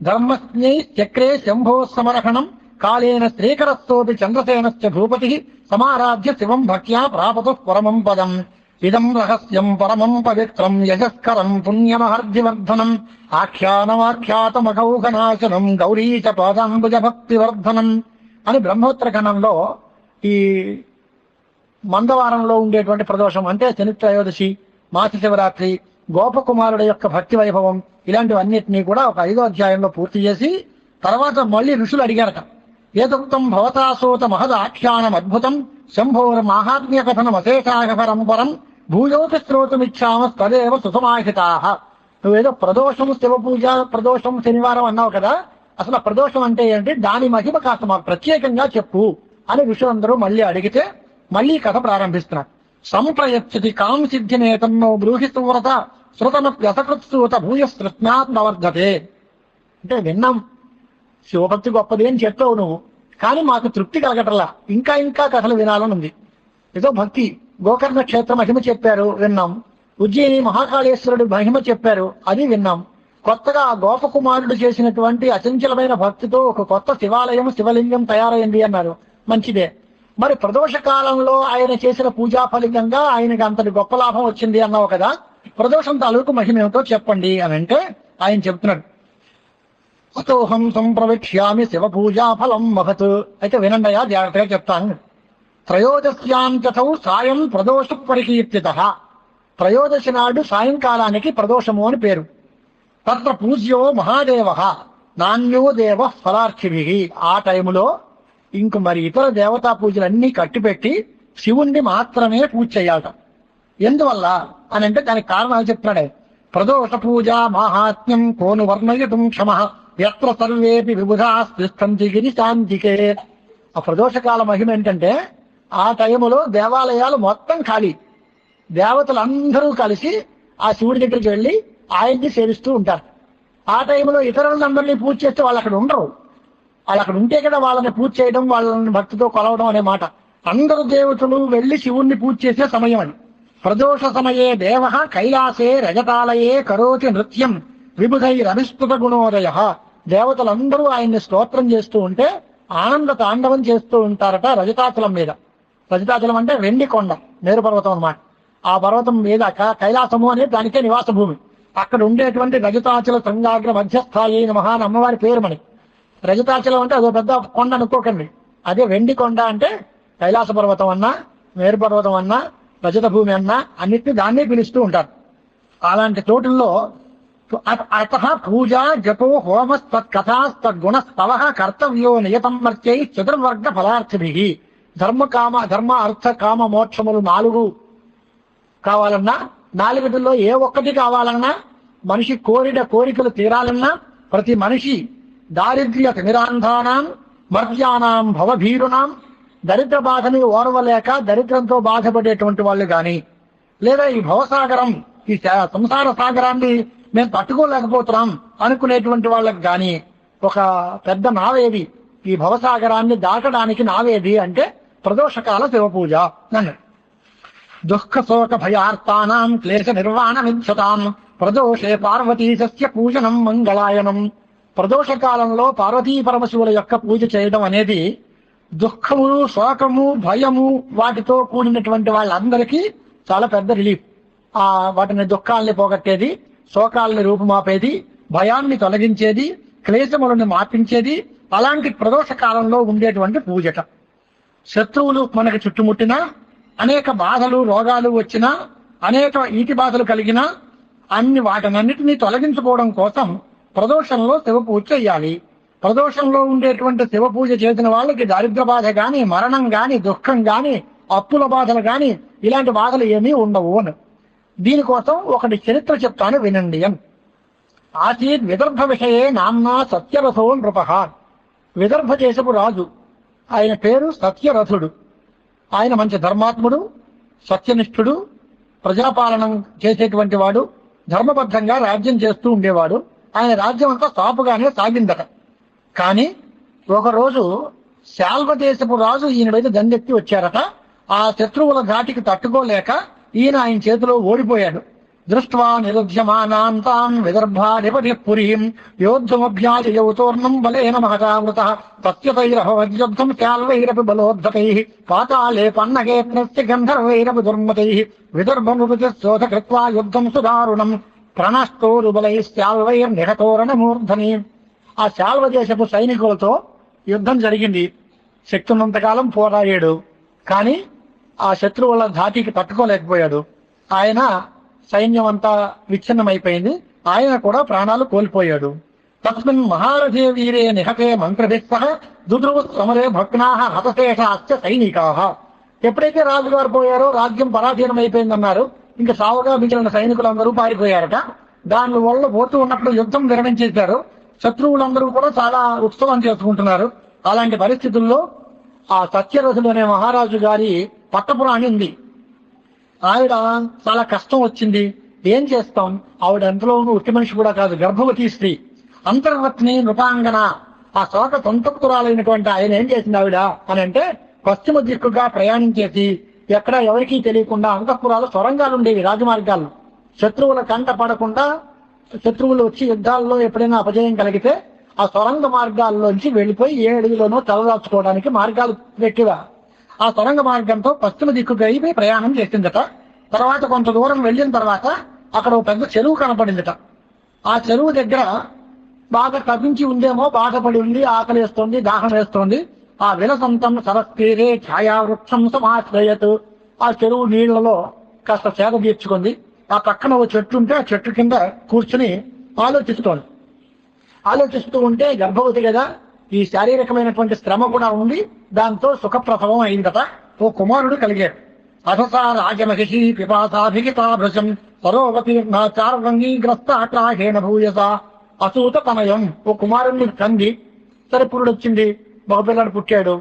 ధర్మస్యై చక్రే శంభో సమరహణం కాళేన శ్రీకరస్తోపి చంద్రసేనశ్చ భూపతి సమారాధ్య శివం భక్త్యా ప్రాపతు పరమం పదం. ఇదం రహస్యం పరమం పవిత్రం యజస్కరం పుణ్యమహర్జివర్ధనం ఆఖ్యానమాఖ్యాతమఘౌఘనాశనం గౌరీచ పాదాంబుజ భక్తివర్ధనం అని బ్రహ్మోత్తర ఖండంలో ఈ మందవారంలో ఉండేటువంటి ప్రదోషం అంటే శని త్రయోదశి, మాస శివరాత్రి, గోపకుమారుడు యొక్క భక్తి వైభవం ఇలాంటివన్నిటినీ కూడా ఒక 5వ అధ్యాయంలో పూర్తి చేసి తర్వాత మళ్ళీ ఋషులు అడిగారట. ఏదుక్తం భవతాసూత మహద్ ఆఖ్యానం అద్భుతం శంభోర్ మాహాత్మ్య కథనం అశేషాగ పరంపరం భూయోపి శ్రోతమిచ్చామ తదేవ సుసమాహితాః. నువ్వేదో ప్రదోషం శివ పూజ, ప్రదోషం శనివారం అన్నావు కదా, అసలు ప్రదోషం అంటే ఏంటి, దాని మహిమ కాస్త మాకు ప్రత్యేకంగా చెప్పు అని ఋషులందరూ మళ్ళీ అడిగితే మళ్ళీ కథ ప్రారంభిస్తున్నారు. సంప్రయచ్చతి కాంసిద్ధినేతన్నో బ్రూహి సువ్రత శృతమప్యసకృత్సూత భూయస్తృత్నాత్ నవర్ధతే. అంటే విన్నాం శివభక్తి గొప్పది అని చెప్పావు నువ్వు, కానీ మాకు తృప్తి కలగటల్లా, ఇంకా ఇంకా కథలు వినాలని ఉంది. ఏదో భక్తి గోకర్ణ క్షేత్ర మహిమ చెప్పారు విన్నాం, ఉజ్జయిని మహాకాళేశ్వరుడు మహిమ చెప్పారు అది విన్నాం, కొత్తగా ఆ గోపకుమారుడు చేసినటువంటి అచంచలమైన భక్తితో ఒక కొత్త శివాలయం శివలింగం తయారైంది అన్నారు, మంచిదే. మరి ప్రదోష కాలంలో ఆయన చేసిన పూజా ఫలితంగా ఆయనకి అంతటి గొప్ప లాభం వచ్చింది అన్నావు కదా, ప్రదోషం తాలూకు మహిమ ఏమిటో చెప్పండి అని అంటే ఆయన చెప్తున్నాడు. అతోహం సంప్రవిక్ష్యామి శివ పూజా ఫలం మహత్. అయితే వినండియా, జాగ్రత్తగా చెప్తాను. త్రయోదశ్యాంతౌ సాయం ప్రదోష పరికీర్తితః. త్రయోదశి నాడు సాయంకాలానికి ప్రదోషము అని పేరు. తత్ర పూజ్యో మహాదేవ నాణ్యో దేవ ఫలార్చిభి. ఆ టైములో ఇంక మరి ఇతర దేవతా పూజలన్నీ కట్టిపెట్టి శివుణ్ణి మాత్రమే పూజ చేయాలట. ఎందువల్ల అని అంటే దానికి కారణాలు చెప్తున్నాడే. ప్రదోష పూజ మాహాత్మ్యం కోను వర్ణయితుం క్షమ ఎత్ర సర్వేపి విబుధా తిష్టంతి గిరిశాంతికే. ఆ ప్రదోషకాల మహిమ ఏంటంటే ఆ టైములో దేవాలయాలు మొత్తం ఖాళీ, దేవతలందరూ కలిసి ఆ శివుడి దగ్గరికి వెళ్ళి ఆయన్ని సేవిస్తూ ఉంటారు. ఆ టైంలో ఇతరులందరినీ పూజ చేస్తే వాళ్ళు అక్కడ ఉండరు, వాళ్ళు అక్కడ ఉంటే కదా వాళ్ళని పూజ చేయడం, వాళ్ళని భక్తితో కొలవడం అనే మాట. అందరు దేవతలు వెళ్లి శివుణ్ణి పూజ చేసే సమయం అని. ప్రదోష సమయే దేవ కైలాసే రజతాలయే కరోతి నృత్యం విబుధైరవిస్తుత గుణోదయ. దేవతలందరూ ఆయన్ని స్తోత్రం చేస్తూ ఉంటే ఆనంద తాండవం చేస్తూ ఉంటారట రజతాచలం మీద. రజతాచలం అంటే వెండి కొండ, మేరు పర్వతం అన్నమాట. ఆ పర్వతం మీద కైలాసము అనే దానికే నివాస భూమి. అక్కడ ఉండేటువంటి రజతాచల సంగాగ్ర మధ్యస్థాయి మహాన్ అమ్మవారి పేరు మనకి. రజతాచలం అంటే అదో పెద్ద కొండ అనుకోకండి, అదే వెండి కొండ అంటే కైలాస పర్వతం అన్నా, మేరు పర్వతం అన్నా, రజత భూమి అన్నా అన్నిటిని దాన్నే పిలుస్తూ ఉంటారు. అలాంటి చోటుల్లో అత పూజ జపో హోమస్తత్కథాస్తద్గుణ స్తవ కర్తవ్యో నియతం మర్త్యై చతుర్వర్గ ఫలార్థిభి. ధర్మ అర్థ కామ మోక్షములు 4 కావాలన్నా, 4 ఏ ఒక్కటి కావాలన్నా, మనిషి కోరికలు తీరాలన్నా, ప్రతి మనిషి దారిద్ర్య తిమిరాంధానాం మర్యానాం భవభీరునాం, దరిద్ర బాధని ఓర్వలేక దరిద్రంతో బాధపడేటువంటి వాళ్ళు గాని, లేదా ఈ భవసాగరం ఈ సంసార సాగరాన్ని మేము తట్టుకోలేకపోతున్నాం అనుకునేటువంటి వాళ్ళకి గాని ఒక పెద్ద నావేది, ఈ భవసాగరాన్ని దాటడానికి నావేది అంటే ప్రదోషకాల శివ పూజ అన్నాడు. దుఃఖ శోక భయార్తానాం క్లేశ నిర్వాణ విద్యతాం ప్రదోషే పార్వతీశస్య పూజనం మంగళాయనం. ప్రదోష కాలంలో పార్వతీ పరమశివుల యొక్క పూజ చేయడం అనేది దుఃఖము, శోకము, భయము వాటితో కూడినటువంటి వాళ్ళందరికీ చాలా పెద్ద రిలీఫ్. వాటిని దుఃఖాలని పోగొట్టేది, శోకాలని రూపుమాపేది, భయాన్ని తొలగించేది, క్లేశములను మాపించేది అలాంటి ప్రదోష కాలంలో ఉండేటువంటి పూజట. శత్రువులు మనకి చుట్టుముట్టినా, అనేక బాధలు రోగాలు వచ్చినా, అనేక ఈతి బాధలు కలిగినా వాటినన్నిటినీ తొలగించుకోవడం కోసం ప్రదోషంలో శివ పూజ చేయాలి. ప్రదోషంలో ఉండేటువంటి శివ పూజ చేసిన వాళ్ళకి దారిద్ర బాధ గాని, మరణం గాని, దుఃఖం గాని, అప్పుల బాధలు గాని ఇలాంటి బాధలు ఏమీ ఉండవు అని. దీనికోసం ఒకటి చరిత్ర చెప్తాను వినండి అని. ఆసీద్ విదర్భ విషయే నామ్నా సత్యరథో నృప. విదర్భ దేశపు రాజు, ఆయన పేరు సత్యరథుడు. ఆయన మంచి ధర్మాత్ముడు, సత్యనిష్ఠుడు, ప్రజాపాలనం చేసేటువంటి వాడు, ధర్మబద్ధంగా రాజ్యం చేస్తూ ఉండేవాడు. ఆయన రాజ్యం అంతా సాపుగానే సాగిందట. కానీ ఒకరోజు శాల్వ దేశపు రాజు ఈయన మీద దండెత్తి వచ్చారట. ఆ శత్రువుల ధాటికి తట్టుకోలేక ఈయన ఆయన చేతిలో ఓడిపోయాడు. దృష్ట్వా నిరుధ్యమానాం తాన్ విదర్భాధిపతి పురీం యోద్ధమభ్యాజయౌతోర్ణం బలేన మహతావృతః తస్యతైరహవద్యుద్ధం శాల్వైరపి బలోద్ధతైః పాతాళే పన్నగేత్నస్య గంధర్వైరపి దుర్మతైః విదర్భముపతిశోధ కృత్వా యుద్ధం సుదారుణం ప్రణష్టోరుబలైశ్చాల్వైర్నిహతోరణమూర్ధని. ఆ శాల్వ దేశపు సైనికులతో యుద్ధం జరిగింది. శక్తున్నంతకాలం పోరాడాడు. కానీ ఆ శత్రువుల ధాటికి తట్టుకోలేకపోయాడు. ఆయన సైన్యం అంతా విచ్ఛిన్నమైపోయింది. ఆయన కూడా ప్రాణాలు కోల్పోయాడు. తస్మిన్ మహారథే వీరే నిహతే మంత్రభిస్సః దుద్రువు సమరే భగ్నాః హతశేషాశ్చ సైనికాః. ఎప్పుడైతే రాజుగారు పోయారో రాజ్యం పరాధీనం అయిపోయిందన్నారు. ఇంకా సావుగా మిగిలిన సైనికులందరూ పారిపోయారట. దాని వల్ల పోతూ ఉన్నప్పుడు యుద్ధం విరమించేశారు. శత్రువులందరూ కూడా చాలా ఉత్సవం చేసుకుంటున్నారు. అలాంటి పరిస్థితుల్లో ఆ సత్యరథుడు అనే మహారాజు గారి పట్టపురాణి ఉంది. ఆవిడ చాలా కష్టం వచ్చింది. ఏం చేస్తాం, ఆవిడ ఎంతలో ఉట్టి మనిషి కూడా కాదు, గర్భవతి స్త్రీ, అంతర్వత్ని నృపాంగన. ఆ శోక సంతప్తురాలైనటువంటి ఆయన ఏం చేసింది ఆవిడ అని అంటే, పశ్చిమ దిక్కుగా ప్రయాణించేసి ఎక్కడ ఎవరికీ తెలియకుండా అంతఃపురాలు సొరంగాలు ఉండేవి రాజమార్గాలు. శత్రువుల కంట పడకుండా శత్రువులు వచ్చి యుద్ధాల్లో ఎప్పుడైనా అపజయం కలిగితే ఆ సొరంగ మార్గాల్లోంచి వెళ్ళిపోయి ఏ అడవిలోనో తలదాచుకోవడానికి మార్గాలు పెట్టివా. ఆ సొరంగ మార్గంతో పశ్చిమ దిక్కుగా అయిపోయి ప్రయాణం చేసిందట. తర్వాత కొంత దూరం వెళ్ళిన తర్వాత అక్కడ ఒక పెద్ద చెరువు కనపడిందట. ఆ చెరువు దగ్గర బాగా తప్పించి ఉందేమో, బాధపడి ఉంది, ఆకలి వేస్తోంది, దాహం వేస్తోంది. ఆ విలసంతం సరస్కీరే ఛాయావృక్షం సమాశ్రయత్. ఆ చెరువు నీళ్లలో కాస్త సేద తీర్చుకుంది. ఆ పక్కన ఓ చెట్టు ఉంటే ఆ చెట్టు కింద కూర్చుని ఆలోచిస్తూ ఉంటే గర్భవతి కదా, ఈ శారీరకమైనటువంటి శ్రమ కూడా ఉంది, దాంతో సుఖప్రసవం అయిందట. ఓ కుమారుడు కలిగాడు. అథసా రాజమహిషి పిపాసాభిగితాభృశం సరోవతీర్ణాచారంగీగ్రస్త అట్రాహేణ భూయస అసూత తనయం. ఓ కుమారుణ్ణి కంది. సరే పురుడు వచ్చింది, మగపిల్లాడు పుట్టాడు.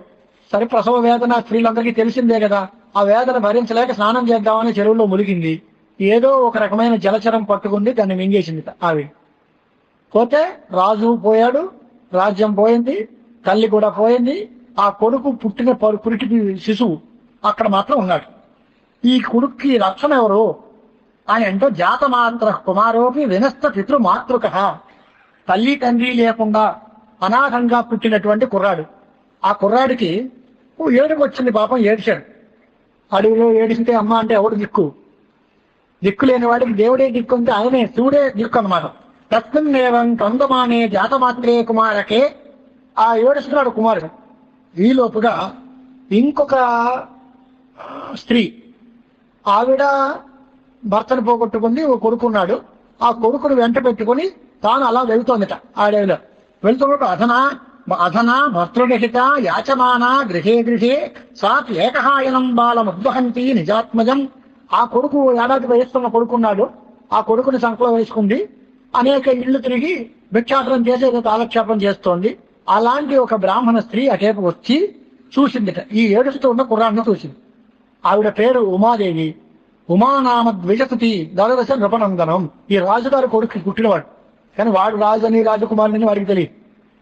సరే ప్రసవ వేదన స్త్రీలందరికీ తెలిసిందే కదా. ఆ వేదన భరించలేక స్నానం చేద్దామని చెరువులో ములిగింది. ఏదో ఒక రకమైన జలచరం పట్టుకుంది, దాన్ని మింగేసింది ఆవిడ. పోతే రాజు పోయాడు, రాజ్యం పోయింది, తల్లి కూడా పోయింది. ఆ కొడుకు పుట్టిన పురికి శిశువు అక్కడ మాత్రం ఉన్నాడు. ఈ కొడుక్కి రక్షణ ఎవరు అని అంటే, జాతమాత్ర కుమారోపి వినస్త పితృమాతృక. తల్లి తండ్రి లేకుండా అనాథంగా పుట్టినటువంటి కుర్రాడు. ఆ కుర్రాడికి ఏడుపు వచ్చింది. పాపం ఏడిచాడు. అడవిలో ఏడిస్తే అమ్మ అంటే ఎవడు దిక్కు? దిక్కు లేని వాడికి దేవుడే దిక్కు అంటే ఆయనే, శివుడే దిక్కు అన్నమాట. తస్మిన్నేవం తొందమానే జాతమాత్రే కుమారకే. ఆ ఏడుస్తున్నాడు కుమారుడు. ఈలోపుగా ఇంకొక స్త్రీ, ఆవిడ భర్తను పోగొట్టుకుంది, ఓ కొడుకున్నాడు. ఆ కొడుకును వెంట పెట్టుకుని తాను అలా వెళ్తోందిట. అడవిలో వెళ్తున్నట్టు అధనా భర్తృగహిత యాచమానా గృహే గృహే సా ఏకహాయనం బాలముద్వహంతి నిజాత్మజం. ఆ కొడుకు ఏడాది వయస్సున్న కొడుకున్నాడు. ఆ కొడుకుని సంకలో వేసుకుంది. అనేక ఇళ్లు తిరిగి భిక్షాటనం చేసి కాలక్షేపం చేస్తోంది. అలాంటి ఒక బ్రాహ్మణ స్త్రీ అటేపు వచ్చి చూసిందిట. ఈ ఏడుస్తూ ఉన్న కుర్రాన్ని చూసింది. ఆవిడ పేరు ఉమాదేవి. ఉమానామ ద్విజసతి దళదశ నృపనందనం. ఈ రాజుగారి కొడుకు పుట్టినవాడు, కానీ వాడు రాజు అని రాజకుమారుని వాడికి తెలియదు.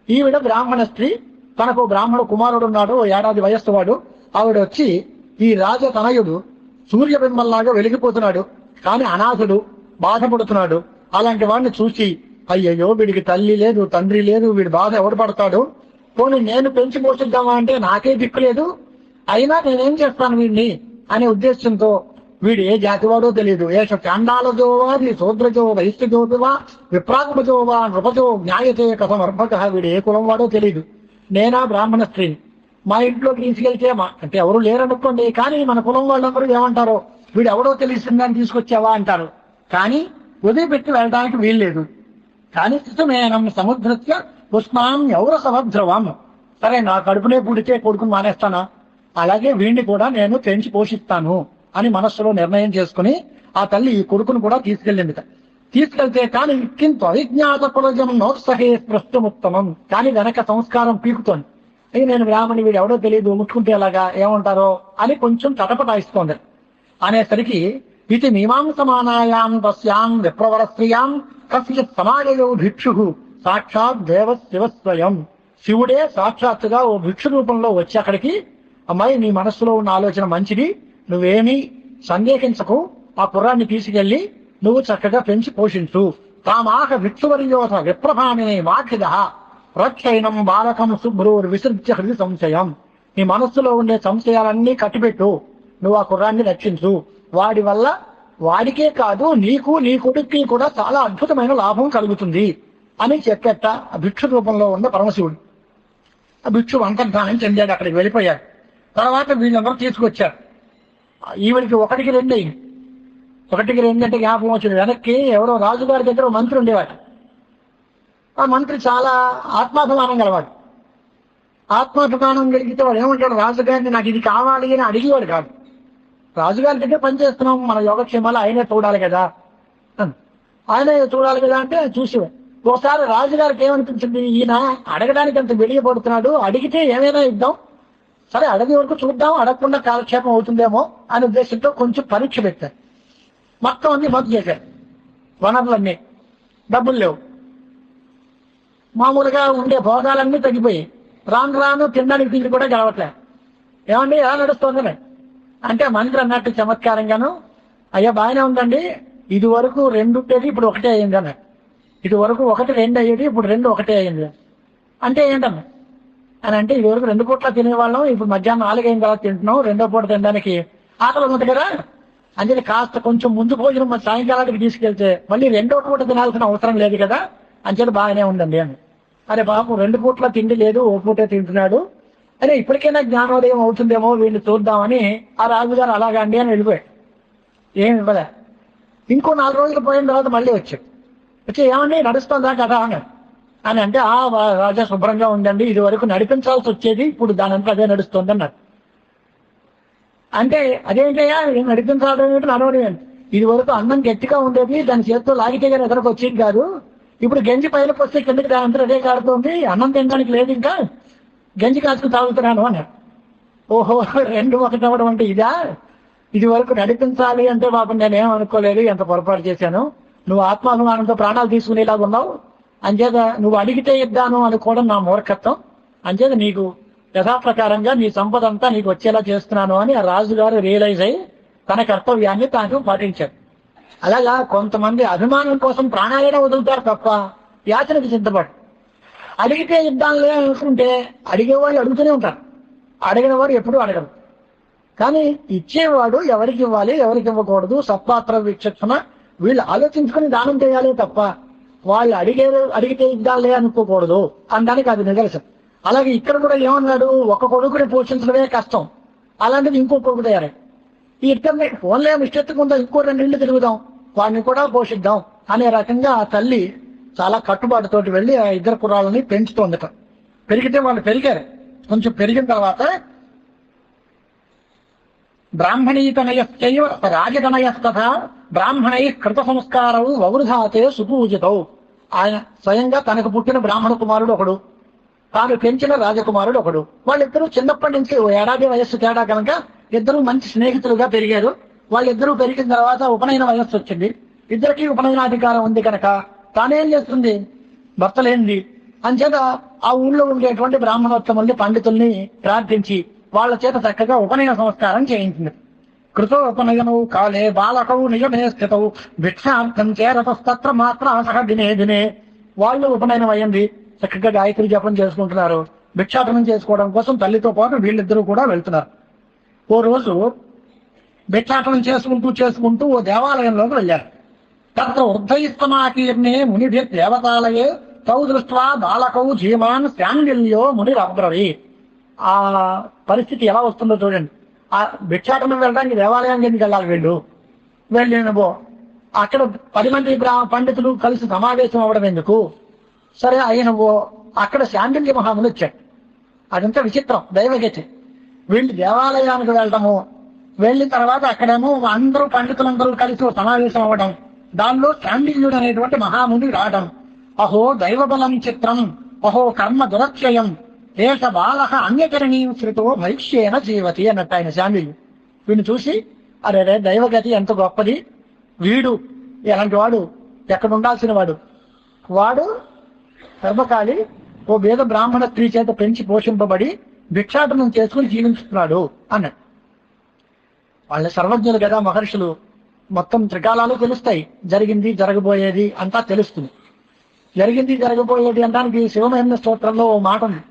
ఈవిడ బ్రాహ్మణ స్త్రీ. తనకు బ్రాహ్మణ కుమారుడు ఉన్నాడు, ఓ ఏడాది వయస్సు వాడు. ఆవిడ వచ్చి, ఈ రాజతనయుడు సూర్యబింబంలాగా వెలిగిపోతున్నాడు, కానీ అనాథుడు, బాధపడుతున్నాడు. అలాంటి వాడిని చూసి, అయ్యయ్యో వీడికి తల్లి లేదు, తండ్రి లేదు, వీడి బాధ ఎవడు పడతాడు, పోనీ నేను పెంచి పోషిద్దామా అంటే నాకే దిక్కు లేదు, అయినా నేనేం చేస్తాను వీడిని అనే ఉద్దేశంతో, వీడు ఏ జాతివాడో తెలియదు, ఏష చాండాలజోవాది శూద్రజో వైశ్యజోవా విప్రాత్మజోవా నృపజో న్యాయతే కథమర్భక. వీడు ఏ కులం వాడో తెలియదు. నేనా బ్రాహ్మణ స్త్రీని, మా ఇంట్లోకి తీసుకెళ్తే అంటే ఎవరు లేరనుకోండి, కానీ మన కులం వాళ్ళందరూ ఏమంటారో, వీడు ఎవడో తెలిసిందని తీసుకొచ్చావా అంటారు. కానీ వదిలిపెట్టి వెళ్ళడానికి వీల్లేదు. కానీ స్థితమేనం సముద్రస్య పుష్పాం ఎవర సమధ్రవం. సరే, నా కడుపునే పుడితే కొడుకుని మానేస్తానా, అలాగే వీడిని కూడా నేను పెంచి పోషిస్తాను అని మనస్సులో నిర్ణయం చేసుకుని ఆ తల్లి ఈ కొడుకును కూడా తీసుకెళ్ళింది. తీసుకెళ్తే కానీ కింద అవిజ్ఞాత కులజం నోత్సహే స్పృష్టముత్తమం. కానీ వెనక సంస్కారం పీకుతోంది. అయ్యి నేను బ్రాహ్మణి, వీడు ఎవడో తెలియదు, ముట్టుకుంటే ఎలాగా, ఏమంటారో అని కొంచెం తటపటాయిస్తోంది. అనేసరికి ఇది మీమాంసమానాయాం తస్యాం విప్రవరస్త్రియాం కస్య సమాజయో భిక్షు సాక్షాత్ దేవ శివస్వయం. శివుడే సాక్షాత్తుగా ఓ భిక్షు రూపంలో వచ్చి అక్కడికి, అమ్మాయి నీ మనస్సులో ఉన్న ఆలోచన మంచిది, నువ్వేమీ సందేహించకు, ఆ కుర్రాన్ని తీసుకెళ్లి నువ్వు చక్కగా పెంచి పోషించు. తామాహ విక్షువర్యోధ విప్రభామిని వాకిద రక్షైనం బాలకం శుభ్రూర్ విసృజ్య హృది సంశయం. నీ మనస్సులో ఉండే సంశయాలన్నీ కట్టిపెట్టు. నువ్వు ఆ కుర్రాన్ని రక్షించు. వాడి వల్ల వాడికే కాదు నీకు నీ కొడుక్కి కూడా చాలా అద్భుతమైన లాభం కలుగుతుంది అని చెప్పేట ఆ భిక్షు రూపంలో ఉన్న పరమశివుడు. ఆ భిక్షు అంతర్ధానం చెందాడు, అక్కడికి వెళ్ళిపోయాడు. తర్వాత వీళ్ళందరూ తీసుకొచ్చారు. ఈవిడికి 1కి 2 అయింది. 1కి 2 అంటే జ్ఞాపకం వచ్చింది. వెనక్కి ఎవరో రాజుగారి దగ్గర మంత్రి ఉండేవాడు. ఆ మంత్రి చాలా ఆత్మాభిమానం గలవాడు. ఆత్మాభిమానం కలిగితే వాడు ఏమంటాడు, రాజుగారిని నాకు ఇది కావాలి అని అడిగేవాడు కాదు. రాజుగారి దగ్గర పనిచేస్తున్నాం, మన యోగక్షేమాలు ఆయనే చూడాలి కదా, ఆయనే చూడాలి కదా అంటే చూసేవాడు. ఒకసారి రాజుగారికి ఏమనిపించింది, ఈయన అడగడానికి అంత వెలియబడుతున్నాడు, అడిగితే ఏమైనా ఇద్దాం, సరే అడిగే వరకు చూద్దాం, అడగకుండా కాలక్షేపం అవుతుందేమో అనే ఉద్దేశంతో కొంచెం పరీక్ష పెట్టారు. మొత్తం అన్ని బంద్ చేశారు. వనరులన్నీ, డబ్బులు లేవు, మామూలుగా ఉండే భోగాలన్నీ తగ్గిపోయి రాను రాను తినడానికి తిండి కూడా గెలవట్లేదు. ఏమండి ఎలా నడుస్తుందని అంటే మంత్రి అన్నట్టు చమత్కారంగాను, అయ్యా బాగానే ఉందండి, ఇది వరకు 2 ఉండేది ఇప్పుడు 1 అయ్యింది అన్న. ఇది వరకు 1 2 అయ్యేది ఇప్పుడు 2 1 అయ్యింది అంటే ఏంటన్నా అని అంటే, ఇది వరకు 2 పూట్ల తినేవాళ్ళం, ఇప్పుడు మధ్యాహ్నం 4 అయిన తర్వాత తింటున్నాం, 2వ పూట తినడానికి ఆకలి ఉంది కదా అంటే కాస్త కొంచెం ముందు భోజనం మన సాయంకాలానికి తీసుకెళ్తే మళ్ళీ 2వ పూట తినాల్సిన అవసరం లేదు కదా అంచేది బాగానే ఉందండి అని. అరే బాబు 2 పూట్ల తిండి లేదు, 1 పూటే తింటున్నాడు అరే ఇప్పటికైనా జ్ఞానోదయం అవుతుందేమో వీళ్ళు చూద్దామని ఆ రాజుగారు అలాగా అండి అని వెళ్ళిపోయాడు. ఏమి ఇవ్వలే. ఇంకో 4 రోజులు పోయిన తర్వాత మళ్ళీ వచ్చాడు. వచ్చి ఏమన్నా నడుస్తుందా కదా అని అంటే, ఆ రాజా శుభ్రంగా ఉందండి, ఇది వరకు నడిపించాల్సి వచ్చేది, ఇప్పుడు దానంతా అదే నడుస్తుంది అన్నారు. అంటే అదేంటయ్యా నడిపించాలని నడవడం, ఇది వరకు అన్నం గట్టిగా ఉండేది, దాని చేతితో లాగితే కానీ ఎదరకు వచ్చేది కాదు, ఇప్పుడు గంజి పైలకు వస్తే కిందకి దానంతా అదే కాడుతుంది, అన్నం తినడానికి లేదు, ఇంకా గంజి కాచుకు తాగుతున్నాను అన్నారు. ఓహో 2 1 అవ్వడం అంటే ఇదా, ఇది వరకు నడిపించాలి అంటే పాపం నేనేం అనుకోలేదు, ఎంత పొరపాటు చేశాను, నువ్వు ఆత్మాభిమానంతో ప్రాణాలు తీసుకునేలాగా ఉన్నావు, అంచేత నువ్వు అడిగితే ఇద్దాను అనుకోవడం నా మూర్ఖత్వం, అంచేత నీకు యథాప్రకారంగా నీ సంపద అంతా నీకు వచ్చేలా చేస్తున్నాను అని ఆ రాజుగారు రియలైజ్ అయ్యి తన కర్తవ్యాన్ని తాను పాటించాడు. అలాగా కొంతమంది అభిమానం కోసం ప్రాణాలైనా వదులుతారు తప్ప యాచనకు సిద్ధపడు. అడిగితే ఇద్దాంలే అనుకుంటే అడిగేవాళ్ళు అడుగుతూనే ఉంటారు, అడిగిన వాడు ఎప్పుడూ అడగరు. కానీ ఇచ్చేవాడు ఎవరికి ఇవ్వాలి ఎవరికి ఇవ్వకూడదు సత్పాత్ర విచక్షణ వీళ్ళు ఆలోచించుకొని దానం చేయాలి తప్ప వాళ్ళు అడిగితే ఇద్దాంలే అనుకోకూడదు అనడానికి అది నిదర్శనం. అలాగే ఇక్కడ కూడా ఏమన్నాడు, ఒక కొడుకుని పోషించడమే కష్టం, అలాంటిది ఇంకో కొడుకు తయారై ఈ ఇద్దరిని ఫోన్లే ఇష్టెత్తుకుందాం, ఇంకో 2 ఇళ్ళు తిరుగుదాం, వాడిని కూడా పోషిద్దాం అనే రకంగా ఆ తల్లి చాలా కట్టుబాటుతోటి వెళ్ళి ఆ 2 కుర్రాళ్ళని పెంచుతోందట. పెరిగితే వాళ్ళు పెరిగారు. కొంచెం పెరిగిన తర్వాత బ్రాహ్మణీతనయశ్చైవ రాజతనయస్తథా బ్రాహ్మణై కృత సంస్కారవు వవృధాతే సుపూజితౌ. ఆయన స్వయంగా తనకు పుట్టిన బ్రాహ్మణ కుమారుడు ఒకడు, తాను పెంచిన రాజకుమారుడు ఒకడు. వాళ్ళిద్దరూ చిన్నప్పటి నుంచి 1 ఏడాది వయస్సు తేడా కనుక ఇద్దరు మంచి స్నేహితులుగా పెరిగారు. వాళ్ళిద్దరూ పెరిగిన తర్వాత ఉపనయన వయస్సు వచ్చింది. ఇద్దరికి ఉపనయనాధికారం ఉంది కనుక తానేం చేస్తుంది, భర్త లేనిది అంచేత ఆ ఊళ్ళో ఉండేటువంటి బ్రాహ్మణోత్తముల్ని పండితుల్ని ప్రార్థించి వాళ్ళ చేత చక్కగా ఉపనయన సంస్కారం చేయించింది. కృతోపనయనవు కాలే బాలకవు నిజమే స్థితవు భిక్షార్థం చేరతస్తత్ర మాత్ర సహ దినే దినే. వాళ్ళు ఉపనయనం అయ్యింది, చక్కగా గాయత్రి జపం చేసుకుంటున్నారు. భిక్షాటనం చేసుకోవడం కోసం తల్లితో పాటు వీళ్ళిద్దరూ కూడా వెళ్తున్నారు. ఓ రోజు భిక్షాటనం చేసుకుంటూ ఓ దేవాలయంలోకి వెళ్ళారు. తత్ర వృద్ధయిస్తమాకీర్ణే మునిభి దేవతాలయే తౌ దృష్ట్వా బాలకౌ ధీమాన్ శాండిల్యో మునిరబ్రవి. ఆ పరిస్థితి ఎలా వస్తుందో చూడండి. ఆ భిక్షాటనం వెళ్ళడానికి దేవాలయానికి ఎందుకు వెళ్ళాలి వీళ్ళు, వెళ్ళినబో అక్కడ 10 మంది పండితులు కలిసి సమావేశం అవ్వడం ఎందుకు, సరే అయినవో అక్కడ శాండిల్య మహాముని వచ్చాడు. అదంతా విచిత్రం, దైవగతి. వీళ్ళు దేవాలయానికి వెళ్ళడము, వెళ్ళిన తర్వాత అక్కడేమో అందరూ పండితులందరూ కలిసి సమావేశం అవ్వడం, దానిలో శాండిల్యుడు అనేటువంటి మహాముని రావడం. అహో దైవబలం చిత్రం, అహో కర్మ దురక్షయం, ఏష బాలహ అన్యకరణీయం శ్రుతో భైష్యేన జీవతి అన్నట్టు ఆయన శాండిల్యుడు. వీడిని చూసి అరే దైవగతి ఎంత గొప్పది, వీడు ఎలాంటి వాడు, ఎక్కడ ఉండాల్సిన వాడు, వాడు కర్మకాలి ఓ వేద బ్రాహ్మణ స్త్రీ చేత పెంచి పోషింపబడి భిక్షాటనం చేసుకుని జీవించుతున్నాడు అన్నాడు. వాళ్ళ సర్వజ్ఞులు కదా మహర్షులు, మొత్తం త్రికాలాలు తెలుస్తాయి, జరిగింది జరగబోయేది అంతా తెలుస్తుంది. జరిగింది జరగబోయేది అనడానికి శివమహిమ స్తోత్రంలో ఓ మాట ఉంది.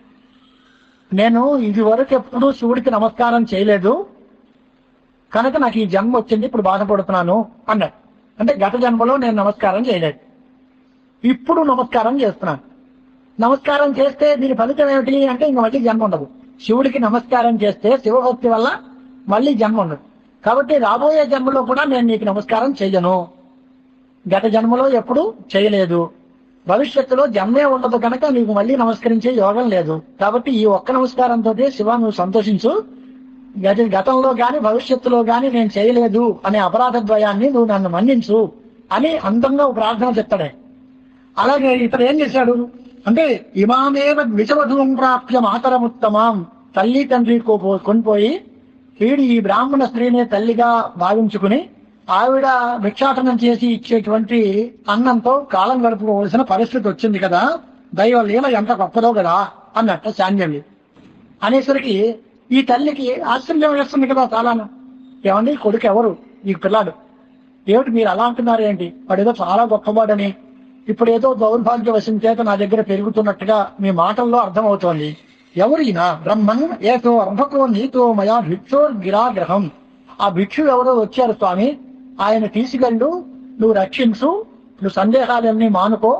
నేను ఇది వరకు ఎప్పుడూ శివుడికి నమస్కారం చేయలేదు కనుక నాకు ఈ జన్మ వచ్చింది, ఇప్పుడు బాధపడుతున్నాను అన్నాడు. అంటే గత జన్మలో నేను నమస్కారం చేయలేదు, ఇప్పుడు నమస్కారం చేస్తున్నాను. నమస్కారం చేస్తే దీని ఫలితం ఏమిటి అంటే ఇంక మళ్ళీ జన్మ ఉండదు. శివుడికి నమస్కారం చేస్తే శివభక్తి వల్ల మళ్ళీ జన్మ ఉండదు. కాబట్టి రాబోయే జన్మలో కూడా నేను నీకు నమస్కారం చెయ్యను, గత జన్మలో ఎప్పుడు చేయలేదు, భవిష్యత్తులో జన్మే ఉండదు కనుక నీకు మళ్ళీ నమస్కరించే యోగం లేదు. కాబట్టి ఈ ఒక్క నమస్కారంతో శివ నువ్వు సంతోషించు, గతంలో గాని భవిష్యత్తులో గాని నేను చేయలేదు అనే అపరాధ ద్వయాన్ని నువ్వు నన్ను మన్నించు అని అందంగా ఒక ప్రార్థన చెప్తాడే. అలాగే ఇతడు ఏం చేశాడు అంటే ఇమామేవ ద్విజవధువం ప్రాప్య మాతరముత్తమాం, తల్లి తండ్రి కొనిపోయి వీడు ఈ బ్రాహ్మణ స్త్రీనే తల్లిగా భావించుకుని ఆవిడ భిక్షాటనం చేసి ఇచ్చేటువంటి అన్నంతో కాలం గడుపుకోవలసిన పరిస్థితి వచ్చింది కదా, దైవ లీల ఎంత గొప్పదో కదా అన్నట్ట శాంజల్యం అనేసరికి ఈ తల్లికి ఆశ్చర్యం వేస్తుంది కదా చాలాను. ఏమండి కొడుకు ఎవరు ఈ పిల్లాడు, ఏమిటి మీరు అలా అంటున్నారు ఏంటి, వాడేదో చాలా గొప్పవాడని ఇప్పుడు ఏదో దౌర్భాగ్యవశం చేత నా దగ్గర పెరుగుతున్నట్టుగా మీ మాటల్లో అర్థమవుతోంది. ఎవరు ఈయన? బ్రహ్మన్ ఏతో అర్భకో నీతో మయా భిక్షోర్గిరాగ్రహం, ఆ భిక్షు ఎవరో వచ్చారు స్వామి, ఆయన తీసుకెళ్ళు, నువ్వు రక్షించు, నువ్వు సందేహాలన్నీ మానుకో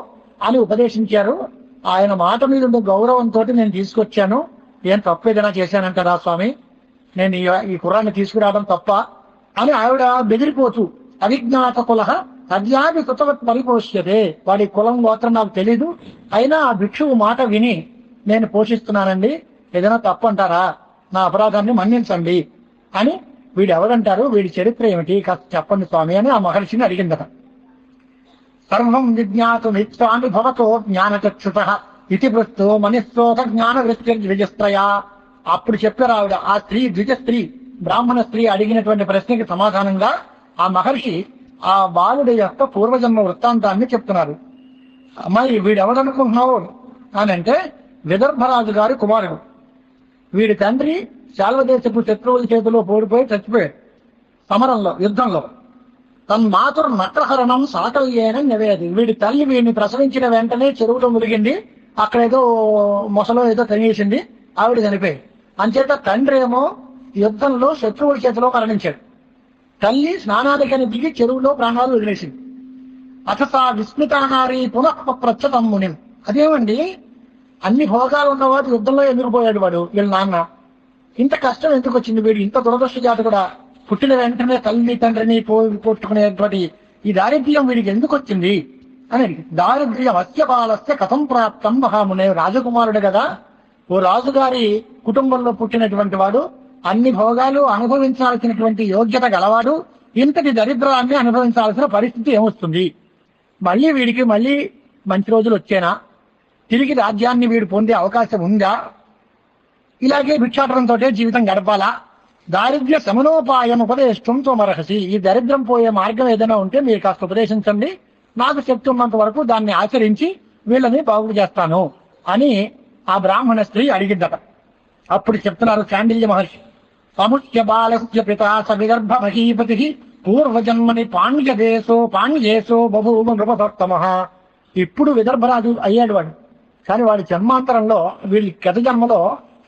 అని ఉపదేశించారు. ఆయన మాట మీద ఉండే గౌరవంతో నేను తీసుకొచ్చాను, ఏం తప్పు ఏదైనా చేశానంటారా స్వామి, నేను ఈ కుర్రాన్ని తీసుకురావడం తప్ప అని ఆవిడ బెదిరిపోతూ అవిజ్ఞాత కులహ అద్యాపి కృతవత్ పరిపోష్యతే, వాడి కులం గోత్రం నాకు తెలీదు, అయినా ఆ భిక్షువు మాట విని నేను పోషిస్తున్నానండి, ఏదైనా తప్పు అంటారా, నా అపరాధాన్ని మన్నించండి అని వీడు ఎవరంటారు, వీడి చరిత్ర ఏమిటి కాస్త చెప్పండి స్వామి అని ఆ మహర్షిని అడిగిందట. సర్వం విజ్ఞాతు నిత్యాన్ని భవతో జ్ఞానచక్షుత ఇతి వృత్తో మనిస్తోత జ్ఞాన వృత్తి ద్విజస్త్రయా. అప్పుడు చెప్పారు ఆవిడ, ఆ స్త్రీ ద్విజ స్త్రీ బ్రాహ్మణ స్త్రీ అడిగినటువంటి ప్రశ్నకి సమాధానంగా ఆ మహర్షి ఆ బాలుడి యొక్క పూర్వజన్మ వృత్తాంతాన్ని చెప్తున్నారు. అమ్మాయి వీడెవడనుకుంటున్నావు అని అంటే విదర్భరాజు గారి కుమారుడు. వీడి తండ్రి శాల్వదేశపు శత్రువుల చేతిలో ఓడిపోయి చచ్చిపోయాడు సమరంలో, యుద్ధంలో. తన మాతృ నక్రహరణం సాకల్యేన నివేది, వీడి తల్లి వీడిని ప్రసవించిన వెంటనే చెరువులో మురిగింది, అక్కడేదో మొసలో ఏదో తినేసింది, ఆవిడ చనిపోయింది. అంచేత తండ్రి ఏమో యుద్ధంలో శత్రువుల చేతిలో మరణించాడు, తల్లి స్నానాదికని దిగి చెరువులో ప్రాణాలు వదిలేసింది. అథసా విస్మితానారి పునఃప్రచ్చతం మునిం, అదేమండి అన్ని భోగాలు ఉన్నవాడు యుద్ధంలో ఎందుకు పోయాడు వాడు, వీళ్ళ నాన్న, ఇంత కష్టం ఎందుకు వచ్చింది, వీడు ఇంత దురదృష్ట జాతి కూడా పుట్టిన వెంటనే తల్లి తండ్రిని పోగొట్టుకునేటువంటి ఈ దారిద్ర్యం వీడికి ఎందుకు వచ్చింది అని. దారిద్ర్యం అస్యపాలస్య కథం ప్రాప్తం మహామునే, రాజకుమారుడు కదా, ఓ రాజుగారి కుటుంబంలో పుట్టినటువంటి వాడు, అన్ని భోగాలు అనుభవించాల్సినటువంటి యోగ్యత గలవాడు, ఇంతటి దరిద్రాన్ని అనుభవించాల్సిన పరిస్థితి ఏమొస్తుంది, మళ్ళీ వీడికి మళ్ళీ మంచి రోజులు వచ్చేనా, తిరిగి రాజ్యాన్ని వీడు పొందే అవకాశం ఉందా, ఇలాగే భిక్షాటనంతో జీవితం గడపాలా, దారిద్ర్య శమనోపాయం ఉపదేశం తోమరహసి, ఈ దరిద్రం పోయే మార్గం ఏదైనా ఉంటే మీరు కాస్త ఉపదేశించండి, నాకు శక్తి ఉన్నంత వరకు దాన్ని ఆచరించి వీళ్ళని బాగు చేస్తాను అని ఆ బ్రాహ్మణ స్త్రీ అడిగిందట. అప్పుడు చెప్తున్నారు శాండిల్య మహర్షి, అముఖ్య బాలస్య పితా స విదర్భ మహీపతి పూర్వజన్మని పాండ్యేశో బభూవ నృపసత్తమ. ఇప్పుడు విదర్భరాజు అయ్యాడు వాడు, కానీ వాడి జన్మాంతరంలో వీడి గత జన్మలో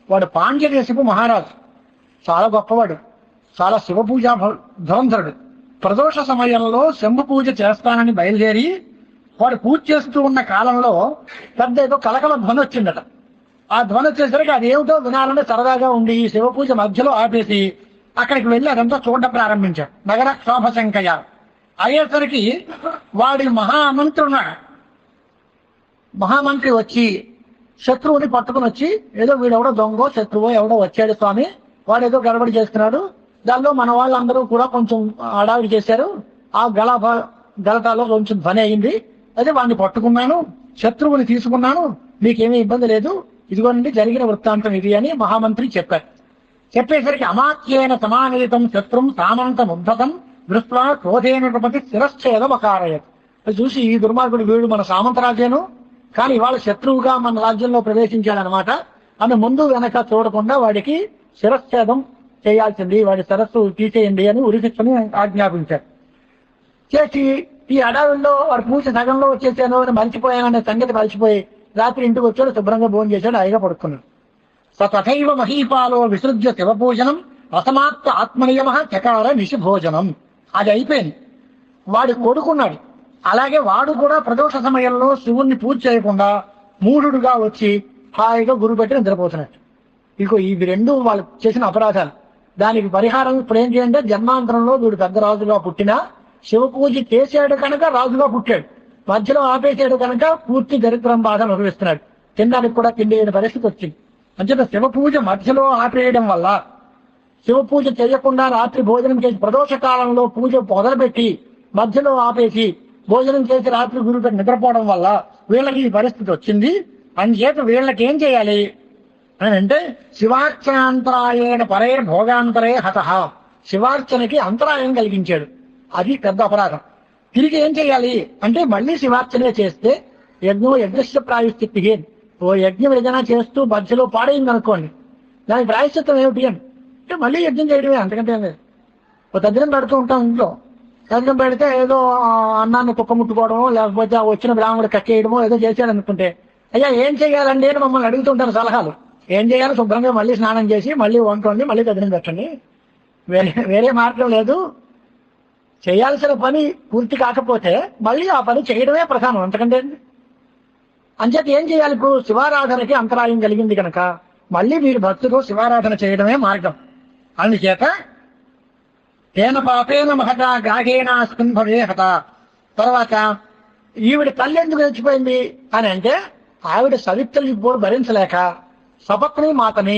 వాడు పాండ్యదేశపు మహారాజు, చాలా గొప్పవాడు, చాలా శివపూజా ధురంధరుడు. ప్రదోష సమయంలో శంభు పూజ చేస్తానని బయలుదేరి వాడు పూజ చేస్తూ ఉన్న కాలంలో పెద్ద ఏదో కలకల ధ్వని వచ్చిందట. ఆ ధ్వని వచ్చేసరికి అది ఏమిటో వినాలని సరదాగా ఉండి ఈ శివ పూజ మధ్యలో ఆపేసి అక్కడికి వెళ్ళి అదంతా చూడడం ప్రారంభించాడు. నగర క్షోభశంకయ్య అయ్యేసరికి వాడి మహామంత్రి వచ్చి శత్రువుని పట్టుకుని వచ్చి, ఏదో వీడెవడో దొంగో శత్రువో ఎవడో వచ్చాడు స్వామి, వాడు ఏదో గడబడి చేస్తున్నాడు, దానిలో మన వాళ్ళందరూ కూడా కొంచెం అడావిడి చేశారు, ఆ గలటాలో కొంచెం ధ్వని అయింది, అదే వాడిని పట్టుకున్నాను, శత్రువుని తీసుకున్నాను, మీకేమీ ఇబ్బంది లేదు, ఇదిగోనండి జరిగిన వృత్తాంతం ఇది అని మహామంత్రి చెప్పారు. చెప్పేసరికి అమాత్యేన సమానితం శత్రుం సామంతం ఉద్ధతం దృష్ట్వా క్రోధేన నృపతి శిరశ్చేదం అకారయత్. అది చూసి ఈ దుర్మార్గుడు వీడు మన సామంతరాజ్యాను, కానీ ఇవాళ శత్రువుగా మన రాజ్యంలో ప్రవేశించాడనమాట అని ముందు వెనక చూడకుండా వాడికి శిరశ్చేదం చేయాల్సింది, వాడి శిరస్సు తీసేయండి అని ఉరిశిక్షని ఆజ్ఞాపించారు. చేసి ఈ అడవుల్లో వాడు పూజ సగంలో వచ్చేసాను అని మర్చిపోయాననే సంగతి మర్చిపోయి రాత్రి ఇంటికి వచ్చాడు, శుభ్రంగా భోజనం చేశాడు, హాయిగా పడుకున్నాడు. తథైవ మహీపాలో విసృజ్య శివపూజనం అసమాప్త ఆత్మనియమ చకార నిశిభోజనం. అది అయిపోయింది. వాడు కొడుకున్నాడు. అలాగే వాడు కూడా ప్రదోష సమయంలో శివుణ్ణి పూజ చేయకుండా మూఢుడుగా వచ్చి హాయిగా గురు పెట్టి నిద్రపోతున్నాడు. ఇక ఇవి రెండు వాళ్ళు చేసిన అపరాధాలు. దానికి పరిహారం ఇప్పుడు ఏం చేయంటే, జన్మాంతరంలో వీడు పెద్ద రాజుగా పుట్టినా శివ పూజ చేసాడు కనుక రాజుగా పుట్టాడు, మధ్యలో ఆపేసాడు కనుక పూర్తి దరిద్రం బాధ అనుభవిస్తున్నాడు. తినడానికి కూడా తిండి లేని పరిస్థితి వచ్చింది. అంచేత శివ పూజ మధ్యలో ఆపేయడం వల్ల, శివ పూజ చేయకుండా రాత్రి భోజనం చేసి ప్రదోష కాలంలో పూజ మొదలుపెట్టి మధ్యలో ఆపేసి భోజనం చేసి రాత్రి గురువుకి నిద్రపోవడం వల్ల వీళ్ళకి ఈ పరిస్థితి వచ్చింది. అందుచేత వీళ్ళకి ఏం చేయాలి అని అంటే, శివార్చనాంతరాయణ పరే భోగాంతరే హతః. శివార్చనకి అంతరాయం కలిగించాడు, అది పెద్ద అపరాధం. తిరిగి ఏం చేయాలి అంటే, మళ్ళీ శివార్చనే చేస్తే యజ్ఞం యజ్ఞస్య ప్రాయశ్చిత్తికి. ఓ యజ్ఞం ఏదైనా చేస్తూ మధ్యలో పాడైంది అనుకోండి, దానికి ప్రాయశ్చిత్తం ఏమిటి అంటే మళ్ళీ యజ్ఞం చేయడమే, అంతకంటే ఏం లేదు. ఓ తద్దినం పెడుతూ ఉంటాం ఇంట్లో, తద్దినం పెడితే ఏదో అన్నాన్ని కుక్క ముట్టుకోవడమో లేకపోతే ఆ వచ్చిన బ్రాహ్మణుడు కక్కేయడమో ఏదో చేశాడు అనుకుంటే, అయ్యా ఏం చేయాలండి అని మమ్మల్ని అడుగుతుంటారు సలహాలు. ఏం చేయాలి? శుభ్రంగా మళ్ళీ స్నానం చేసి మళ్ళీ వండుకోండి, మళ్ళీ తద్దినం పెట్టండి. వేరే మార్గం లేదు. చేయాల్సిన పని పూర్తి కాకపోతే మళ్ళీ ఆ పని చేయడమే ప్రధానం, అంతకంటే. అంచేత ఏం చేయాలి? ఇప్పుడు శివారాధనకి అంతరాయం కలిగింది కనుక మళ్ళీ మీరు భక్తులు శివారాధన చేయడమే మార్గం. అందుచేత తేన పాపేన మహత గాఘేనాస్మిన్ భవే హత. తర్వాత ఈవిడ తల్లి ఎందుకు చచ్చిపోయింది అని అంటే, ఆవిడ సవిత్రలు ఇప్పుడు భరించలేక సపత్ని మాతని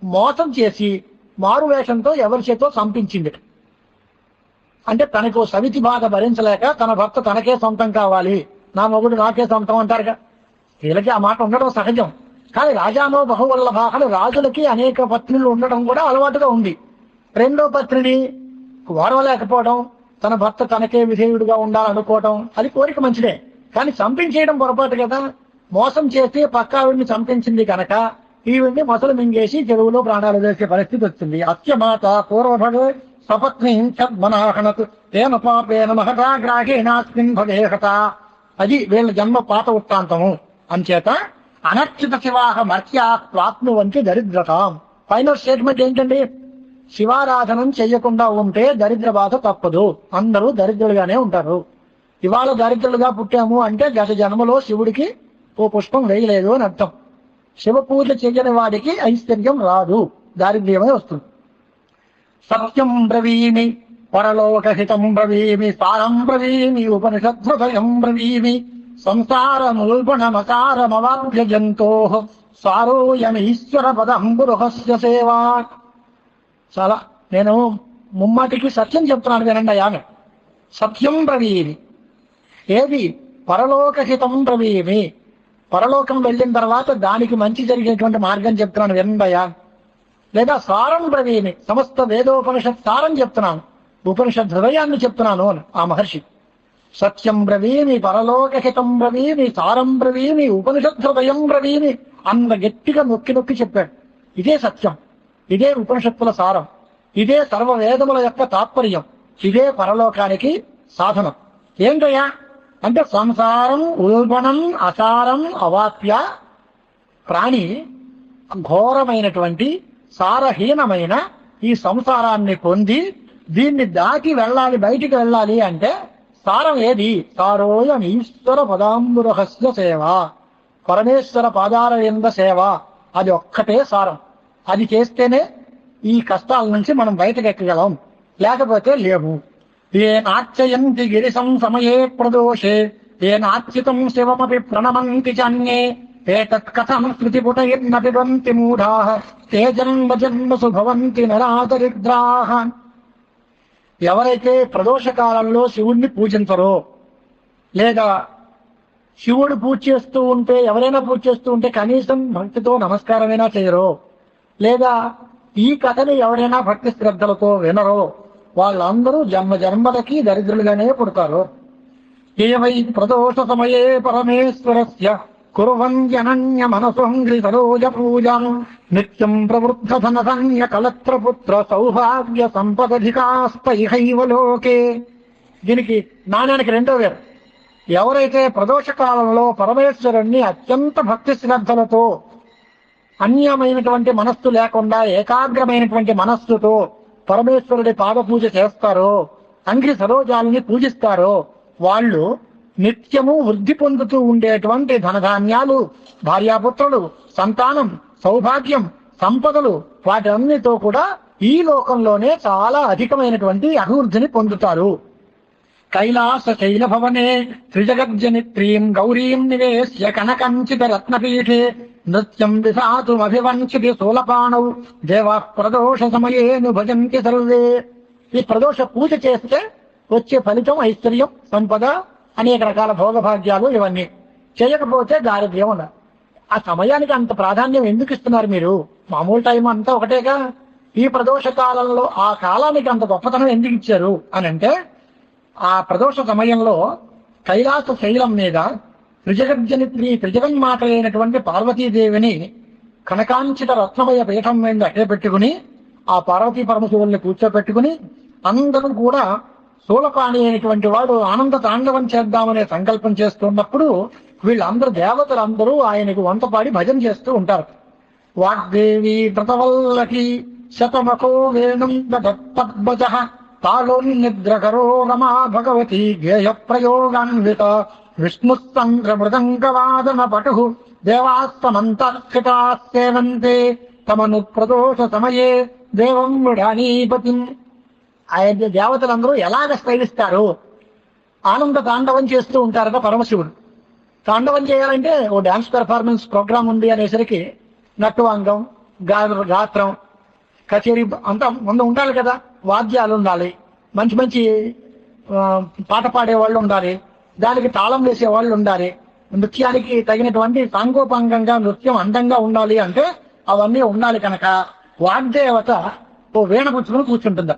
మోసం చేసి మారు వేషంతో ఎవరి చేతో సంపించింది. అంటే తనకు సవితి బాధ భరించలేక తన భర్త తనకే సొంతం కావాలి, నా మొగుడు నాకే సొంతం అంటారుగా. వీళ్ళకి ఆ మాట ఉండడం సహజం. కానీ రాజానో బహువల్లభాహలు, రాజులకి అనేక పత్నులు ఉండడం కూడా అలవాటుగా ఉంది. రెండో పత్నిని ఓర్వలేకపోవడం, తన భర్త తనకే విధేయుడిగా ఉండాలనుకోవడం, అది కోరిక మంచిదే. కానీ చంపించేయడం పొరపాటు కదా. మోసం చేసి పక్కావిడిని చంపించింది కనుక ఈవిడ్ని మొసలు మింగేసి చెరువులో ప్రాణాలు వేసే పరిస్థితి వచ్చింది. అత్యమాత పూర్వభగ సపత్ని మనాహనత్ తేన పాపేన మహటాగ్రాహేణాస్మిన్ భవేహత. అది వీళ్ళ జన్మ పాత వృత్తాంతము. అంచేత అనర్చిత శివాహ మర్త్యా స్వాత్నువంతి దరిద్రతాం. ఫైనల్ స్టేట్మెంట్ ఏంటండి? శివారాధనం చెయ్యకుండా ఉంటే దరిద్ర బాధ తప్పదు, అందరూ దరిద్రులుగానే ఉంటారు. ఇవాళ దరిద్రులుగా పుట్టాము అంటే గత జన్మలో శివుడికి ఓ పుష్పం వేయలేదు అని అర్థం. శివ పూజ చెయ్యని వాడికి ఐశ్వర్యం రాదు, దారిద్ర్యమే వస్తుంది. సత్యం బ్రవీమి పరలోకహితం బ్రవీమి సారం బ్రవీమి ఉపనిషద్హృదయం బ్రవీమి సంసారముల్బణమకారమవాప్య జంతో సారోయమీశ్వర పదంబురుహస్య సేవా. చాలా నేను ముమ్మాటికి సత్యం చెప్తున్నాను వినండి ఆమె. సత్యం బ్రవీమి, ఏది? పరలోకహితం బ్రవీమి. పరలోకం వెళ్ళిన తర్వాత దానికి మంచి జరిగేటువంటి మార్గం చెప్తున్నాను వినండియా. లేదా సారం బ్రవీమి, సమస్త వేదోపనిషత్ సారం చెప్తున్నాను, ఉపనిషత్ హృదయాన్ని చెప్తున్నాను అని ఆ మహర్షి. సత్యం బ్రవీమి, పరలోకహితం బ్రవీమి, సారం బ్రవీమి, ఉపనిషత్ హృదయం బ్రవీమి అంత గట్టిగా నొక్కి నొక్కి చెప్పాడు. ఇదే సత్యం, ఇదే ఉపనిషత్తుల సారం, ఇదే సర్వవేదముల యొక్క తాత్పర్యం, ఇదే పరలోకానికి సాధనం. ఏంటయ్యా అంటే, సంసారం ఉల్బణం అసారం అవాప్య. ప్రాణి ఘోరమైనటువంటి సారహీనమైన ఈ సంసారాన్ని పొంది దీన్ని దాటి వెళ్ళాలి, బయటికి వెళ్ళాలి అంటే సారం ఏది? సారోయం ఈశ్వర పదాంబురహస్య సేవ, పరమేశ్వర పాదారవింద సేవ. అది ఒక్కటే సారం. అది చేస్తేనే ఈ కష్టాల నుంచి మనం బయటకు ఎక్కగలం, లేకపోతే లేవు. ఏ నార్చయంతి గిరిశం సమయే ప్రదోషే ఏ నార్చితం శివమపి ప్రణమంతి చాన్యే ఏతత్ కథం స్మృతిపుటైర్నపిబంతి మూఢాః తే జన్మ జన్మసు భవంతి నరాదరిద్రాః. ఎవరైతే ప్రదోష కాలంలో శివుణ్ణి పూజించరో, లేదా శివుడు పూజ చేస్తూ ఉంటే, ఎవరైనా పూజ చేస్తూ ఉంటే కనీసం భక్తితో నమస్కారమైనా చేయరో, లేదా ఈ కథని ఎవరైనా భక్తి శ్రద్ధలతో వినరో, వాళ్ళందరూ జన్మ జన్మలకి దరిద్రులుగానే పుడతారు. ఏ వై ప్రదోష సమయే పరమేశ్వరస్య కుర్వన్యనన్య మనసోంగ్రి సరోజ పూజాం నిత్యం ప్రవృద్ధ ధనధన్య కలత్రపుత్ర సౌభాగ్య సంపదధికాస్తైహైవ లోకే. దీనికి నాణ్యానికి రెండో వేరు. ఎవరైతే ప్రదోష కాలంలో పరమేశ్వరుణ్ణి అత్యంత భక్తి శ్రద్ధలతో, అన్యమైనటువంటి మనస్సు లేకుండా ఏకాగ్రమైనటువంటి మనస్సుతో పరమేశ్వరుడి పాద పూజ చేస్తారో, అంగ్రి సరోజాలని పూజిస్తారో వాళ్ళు నిత్యము వృద్ధి పొందుతూ ఉండేటువంటి ధనధాన్యాలు, భార్యాపుత్రులు, సంతానం, సౌభాగ్యం, సంపదలు వాటన్నిటితో కూడా ఈ లోకంలోనే చాలా అధికమైనటువంటి అభివృద్ధిని పొందుతారు. కైలాస శైల భవనే త్రిజగజ్జనిత్రీం గౌరీం నివేశ్య కనకంచిత రత్నపీఠే నృత్యం విధాతుమభివంచితి శూలపాణౌ దేవా ప్రదోష సమయేను భజంతి సర్వే. ఈ ప్రదోష పూజ చేస్తే వచ్చే ఫలితం ఐశ్వర్యం, సంపద, అనేక రకాల భోగభాగ్యాలు ఇవన్నీ. చేయకపోతే దారిద్ర్యం ఉండాలి. ఆ సమయానికి అంత ప్రాధాన్యం ఎందుకు ఇస్తున్నారు మీరు? మామూలు టైం అంతా ఒకటేగా. ఈ ప్రదోష కాలంలో ఆ కాలానికి అంత గొప్పతనం ఎందుకు ఇచ్చారు అని అంటే, ఆ ప్రదోష సమయంలో కైలాస శైలం మీద త్రిజగజ్జనిత్రి త్రిజగన్మాత అయినటువంటి పార్వతీదేవిని కనకాంచిత రత్నమయ పీఠం మీద అట్టే పెట్టుకుని ఆ పార్వతీ పరమశివుల్ని కూర్చోపెట్టుకుని అందరూ కూడా శూలపాణి అయినటువంటి వాడు ఆనంద తాండవం చేద్దామనే సంకల్పం చేస్తున్నప్పుడు వీళ్ళందరూ దేవతలందరూ ఆయనకు వంతపాడి భజన చేస్తూ ఉంటారు. వాగ్దేవి వ్రతవల్లకి శతమకో వేణుం దత్తద్భజ తాళోన్నిద్రకరో రమా భగవతి గేయ ప్రయోగాన్విత విష్ణుస్తంద్ర మృదంగవాదన పటు దేవాస్తమంతర్కృతాసేవంతే తమను ప్రదోష సమయే దేవం మృడానీపతిం. ఆయన దేవతలందరూ ఎలాగ స్థైలిస్తారు? ఆనంద తాండవం చేస్తూ ఉంటారట పరమశివుడు. తాండవం చేయాలంటే ఓ డాన్స్ పెర్ఫార్మెన్స్ ప్రోగ్రామ్ ఉంది అనేసరికి నట్టువాంగం, గాత్రం, కచేరీ అంతా ముందు ఉండాలి కదా. వాద్యాలు ఉండాలి, మంచి మంచి పాట పాడేవాళ్ళు ఉండాలి, దానికి తాళం వేసే వాళ్ళు ఉండాలి, నృత్యానికి తగినటువంటి సాంగోపాంగంగా నృత్యం అందంగా ఉండాలి అంటే అవన్నీ ఉండాలి. కనుక వాగ్దేవత ఓ వీణ పుచ్చుకుని కూర్చుంటుందా.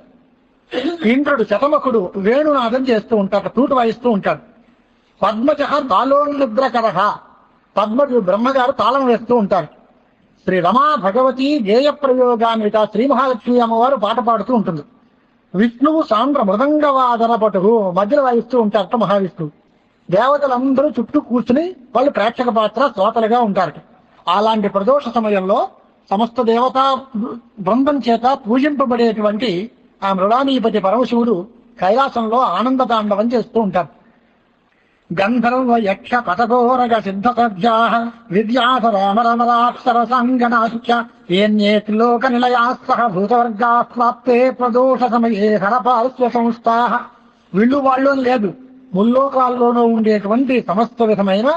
ఇంద్రుడు శతముఖుడు వేణునాదం చేస్తూ ఉంటాడు, ఫ్లూట్ వాయిస్తూ ఉంటాడు. పద్మజ తాళోన్నిద్రకరః, పద్మజు బ్రహ్మగారు తాళం వేస్తూ ఉంటారు. శ్రీ రమా భగవతి గేయ ప్రయోగాన్విత శ్రీ మహాలక్ష్మి అమ్మవారు పాట పాడుతూ ఉంటుంది. విష్ణువు సాంద్ర మృదంగవాదన పటువు మధ్యలో వాయిస్తూ ఉంటారట మహావిష్ణువు. దేవతలందరూ చుట్టూ కూర్చుని వాళ్ళు ప్రేక్షక పాత్ర శ్రోతలుగా ఉంటారట. అలాంటి ప్రదోష సమయంలో సమస్త దేవతా బృందం చేత పూజింపబడేటువంటి ఆ మృడానీపతి పరమశివుడు కైలాసంలో ఆనంద తాండవం చేస్తూ ఉంటారు. గంధర్వ యక్ష పటగోరగ సిద్ధ సజ్జా విద్యాసరామరమరాప్సరసంగనాశ్చ ఏన్యే త్రిలోక నిలయాస్సహ భూతవర్గా ప్రాప్తే ప్రదోష సమయే హరపార్శ్వ సంస్థాః. వీళ్ళు వాళ్ళు లేదు, ముల్లోకాల్లోనూ ఉండేటువంటి సమస్త విధమైన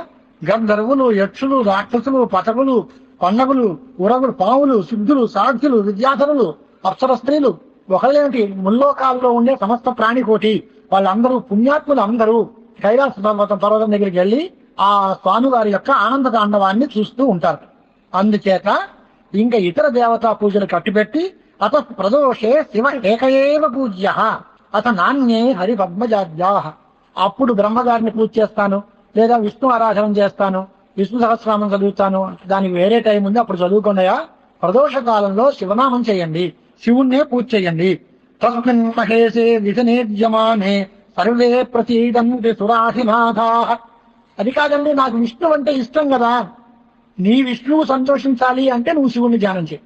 గంధర్వులు, యక్షులు, రాక్షసులు, పటకులు, పన్నగులు, ఉరగులు, పావులు, సిద్ధులు, సాధ్యులు, విద్యాధరులు, అప్సర స్త్రీలు, ఒకళ్ళేమిటి ముల్లోకాల్లో ఉండే సమస్త ప్రాణికోటి వాళ్ళందరూ పుణ్యాత్ములు అందరూ కైలాస పర్వతం దగ్గరికి వెళ్ళి ఆ స్వామివారి యొక్క ఆనంద తాండవాన్ని చూస్తూ ఉంటారు. అందుచేత ఇంకా ఇతర దేవతా పూజలు కట్టిపెట్టి అత ప్రదోషే శివ ఏకయేవ పూజ్య అత నాణ్యే హరి పద్మజాద్యా. అప్పుడు బ్రహ్మగారిని పూజ చేస్తాను, లేదా విష్ణు ఆరాధన చేస్తాను, విష్ణు సహస్రనామం చదువుతాను, దానికి వేరే టైం ఉంది, అప్పుడు చదువుకున్నాయా. ప్రదోష కాలంలో శివనామం చేయండి, శివుణ్ణే పూజ చేయండి. తస్మిన్ మహేశే విధనేజ్యమానే సర్వే ప్రసీదంతి సురాధినాథా. అది కాదండి, నాకు విష్ణు అంటే ఇష్టం కదా. నీ విష్ణువు సంతోషించాలి అంటే నువ్వు శివుణ్ణి ధ్యానం చేయి.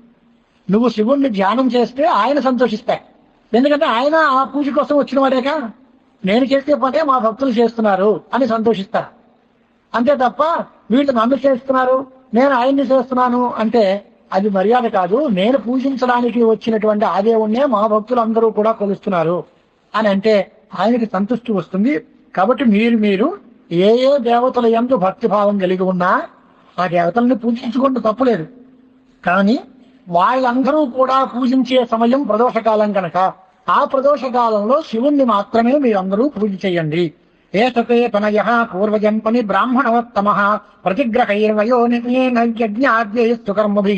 నువ్వు శివుణ్ణి ధ్యానం చేస్తే ఆయన సంతోషిస్తాయి. ఎందుకంటే ఆయన ఆ పూజ కోసం వచ్చిన వాడేగా. నేను చేసే పనే మా భక్తులు చేస్తున్నారు అని సంతోషిస్తారు. అంతే తప్ప వీళ్ళు నన్ను చేస్తున్నారు, నేను ఆయన్ని చేస్తున్నాను అంటే అది మర్యాద కాదు. నేను పూజించడానికి వచ్చినటువంటి ఆ దేవుణ్ణే మా భక్తులందరూ కూడా కొలుస్తున్నారు అని అంటే ఆయనకి సంతృష్టి వస్తుంది. కాబట్టి మీరు ఏ ఏ దేవతల యందు భక్తిభావం కలిగి ఉన్నా ఆ దేవతల్ని పూజించుకుంటూ తప్పులేదు. కానీ వాళ్ళందరూ కూడా పూజించే సమయం ప్రదోషకాలం కనుక ఆ ప్రదోషకాలంలో శివుణ్ణి మాత్రమే మీరందరూ పూజ చేయండి. ఏతతే తనయ పూర్వజన్మని బ్రాహ్మణోత్తమ ప్రతిగ్రహైర్వయో నైజ్ఞాద్యస్తు కర్మభి.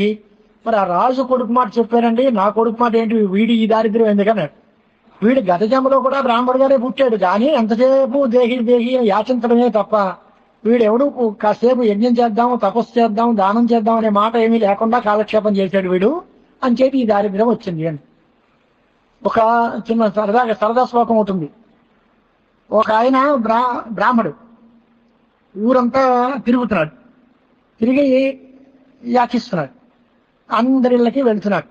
మరి ఆ రాజు కొడుకు మాట చెప్పారండి, నా కొడుకు మాట ఏంటి, వీడి ఈ దారిద్ర్యం ఎందుకన్నాడు. వీడు గత జన్మలో కూడా బ్రాహ్మణుడు గారే పుట్టాడు, కానీ ఎంతసేపు దేహి దేహి యాచించడమే తప్ప వీడెవడు కాసేపు యజ్ఞం చేద్దాం, తపస్సు చేద్దాం, దానం చేద్దాం అనే మాట ఏమీ లేకుండా కాలక్షేపం చేశాడు వీడు అని చెప్పి ఈ దారిద్ర్యం వచ్చింది అని. ఒక చిన్న సరదా శ్లోకం అవుతుంది. ఒక ఆయన బ్రాహ్మడు ఊరంతా తిరుగుతున్నాడు, తిరిగి యాచిస్తున్నాడు, అందరిళ్ళకి వెళుతున్నాడు.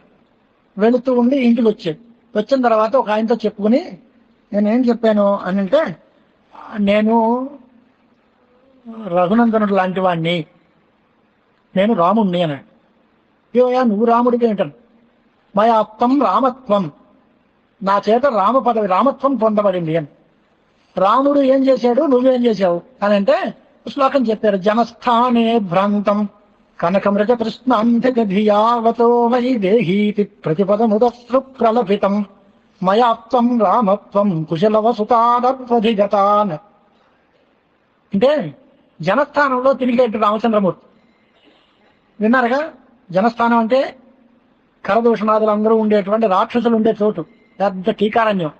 వెళుతూ ఉండి ఇంటికి వచ్చాడు. వచ్చిన తర్వాత ఒక ఆయనతో చెప్పుకుని, నేనేం చెప్పాను అని అంటే, నేను రఘునందనుడు లాంటి వాడిని, నేను రాముణ్ణి అన్నాడు. ఏమయ్యా నువ్వు రాముడికి ఏంటను? మయ అప్తం రామత్వం, నా చేత రామత్వం పొందబడింది అని. రాముడు ఏం చేశాడు, నువ్వేం చేశావు అని అంటే శ్లోకం చెప్పారు. జనస్థానే భ్రాంతం కనకమృగ కృష్ణాంతధియావతో వై దేహీతి ప్రతిపదముదస్సు ప్రలభితం మయాప్తం రామత్వం కుశలవసుతానధ్వధిగతాన్. అంటే జనస్థానంలో తిరిగేట్టు రామచంద్రమూర్తి. విన్నారుగా, జనస్థానం అంటే కరదూషణాదులు అందరూ ఉండేటువంటి రాక్షసులు ఉండే చోటు, పెద్ద టీకారణ్యం.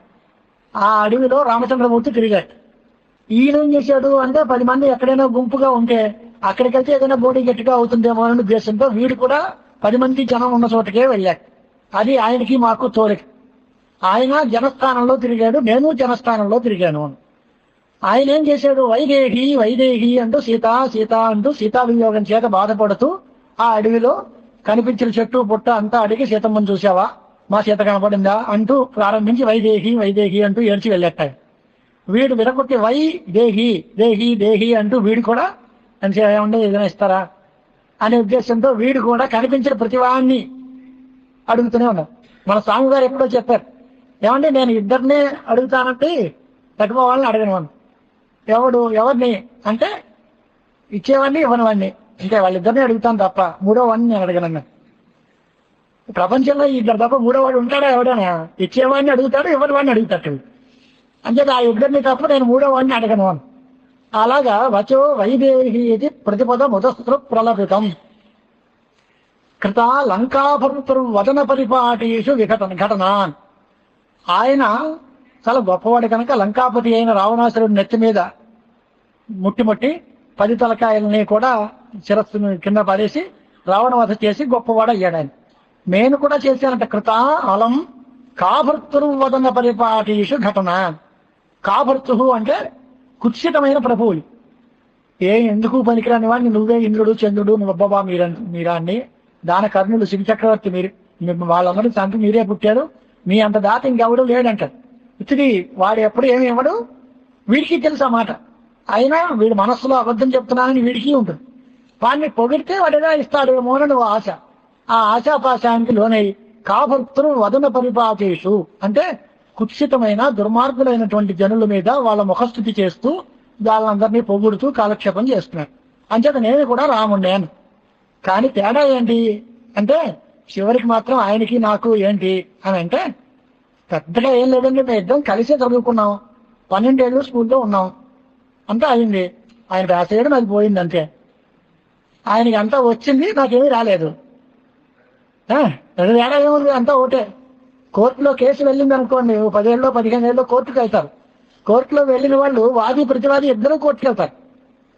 ఆ అడవిలో రామచంద్రమూర్తి తిరిగాడు. ఈయనేం చేశాడు అంటే 10 మంది ఎక్కడైనా గుంపుగా ఉంటే అక్కడికి వెళ్తే ఏదైనా బోడీ గట్టిగా అవుతుందేమో అనే ఉద్దేశంతో వీడు కూడా 10 మంది జనం ఉన్న చోటకే వెళ్ళాడు. అది ఆయనకి మాకు తోలిక. ఆయన జనస్థానంలో తిరిగాడు, నేను జనస్థానంలో తిరిగాను. ఆయన ఏం చేశాడు, వైదేహి వైదేహి అంటూ సీత సీత అంటూ సీతా వినియోగం చేత బాధపడుతూ ఆ అడవిలో కనిపించిన చెట్టు పుట్ట అంతా అడిగి సీతమ్మని చూసావా, మా సీత కనపడిందా అంటూ ప్రారంభించి వైదేహి వైదేహి అంటూ ఏడ్చి వెళ్ళేటాడు. వీడు వినకొట్టి వై దేహి దేహి దేహి అంటూ వీడు కూడా అని ఏమంటే ఏదైనా ఇస్తారా అనే ఉద్దేశంతో వీడు కూడా కనిపించిన ప్రతివాన్ని అడుగుతూనే ఉన్నాడు. మన స్వామి గారు ఎప్పుడో చెప్పారు, ఏమంటే నేను ఇద్దరినే అడుగుతానంటే తక్కువ వాళ్ళని అడగను. ఎవరిని అంటే ఇచ్చేవాడిని ఇవ్వనివాడిని, అంటే వాళ్ళిద్దరిని అడుగుతాను తప్ప మూడో వాడిని నేను అడగనన్నా. ప్రపంచంలో ఇద్దరు తప్ప మూడో వాడు ఉంటాడా ఎవడైనా? ఇచ్చేవాడిని అడుగుతాడు, ఎవరి వాడిని అడుగుతాడు. అంచేత ఆ ఇద్దరిని తప్ప నేను మూడో వాడిని అడగను అని. అలాగా వచో వైదేహి ఇది ప్రతిపద ముదస్సు ప్రలభితం కృత లంకాభర్తృ వదన పరిపాటీషు ఘటనాన్. ఆయన చాలా గొప్పవాడు కనుక లంకాపతి అయిన రావణాసురుడి నెత్తి మీద ముట్టి 10 తలకాయలని కూడా శిరస్సును కింద పడేసి రావణవధ చేసి గొప్పవాడు అయ్యాడు ఆయన. నేను కూడా చేశానంట. కృత అలం కాభర్తృ వదన పరిపాటీషు ఘటన. కాభర్తు అంటే కుత్సితమైన ప్రభువులు. ఎందుకు పనికిరాని వాడిని నువ్వే ఇంద్రుడు చంద్రుడు నువ్వబ్బా మీరా అన్ని దాన కర్ణులు శివ చక్రవర్తి మీరు వాళ్ళందరూ చంపి మీరే పుట్టారు, మీ అంత దాత ఇంకెవడు లేడంటారు. ఇతడి వాడు ఎప్పుడు ఏమి ఇవ్వడు, వీడికి తెలుసు ఆ మాట. అయినా వీడు మనస్సులో అబద్ధం చెప్తున్నానని వీడికి ఉంటుంది. వాడిని పొగిడితే వాడిగా ఇస్తాడేమో అని నువ్వు ఆశ. ఆ ఆశాపాశానికి లోనై కాభర్తృ వదన పరిపాచేషు అంటే కుత్సితమైన దుర్మార్గులైనటువంటి జనుల మీద వాళ్ళ ముఖస్థుతి చేస్తూ వాళ్ళందరినీ పొగుడుతూ కాలక్షేపం చేస్తున్నాడు. అంచేత నేను కూడా రాముండేను. కానీ తేడా ఏంటి అంటే చివరికి మాత్రం ఆయనకి నాకు ఏంటి అని అంటే పెద్దగా ఏం లేదండి, మేము ఇద్దరం కలిసే చదువుకున్నాం, 12 ఏళ్ళు స్కూల్లో ఉన్నాం, అంతా అయింది. ఆయన రాసేయడం అది పోయింది అంతే. ఆయనకి అంతా వచ్చింది, నాకేమీ రాలేదు. తేడా ఏముంది, అంతా ఒకటే. కోర్టులో కేసు వెళ్ళింది అనుకోండి, 10 ఏళ్ళలో 15 ఏళ్ళలో కోర్టుకు వెళ్తారు. కోర్టులో వెళ్ళిన వాళ్ళు వాది ప్రతివాది ఇద్దరు కోర్టుకు వెళ్తారు,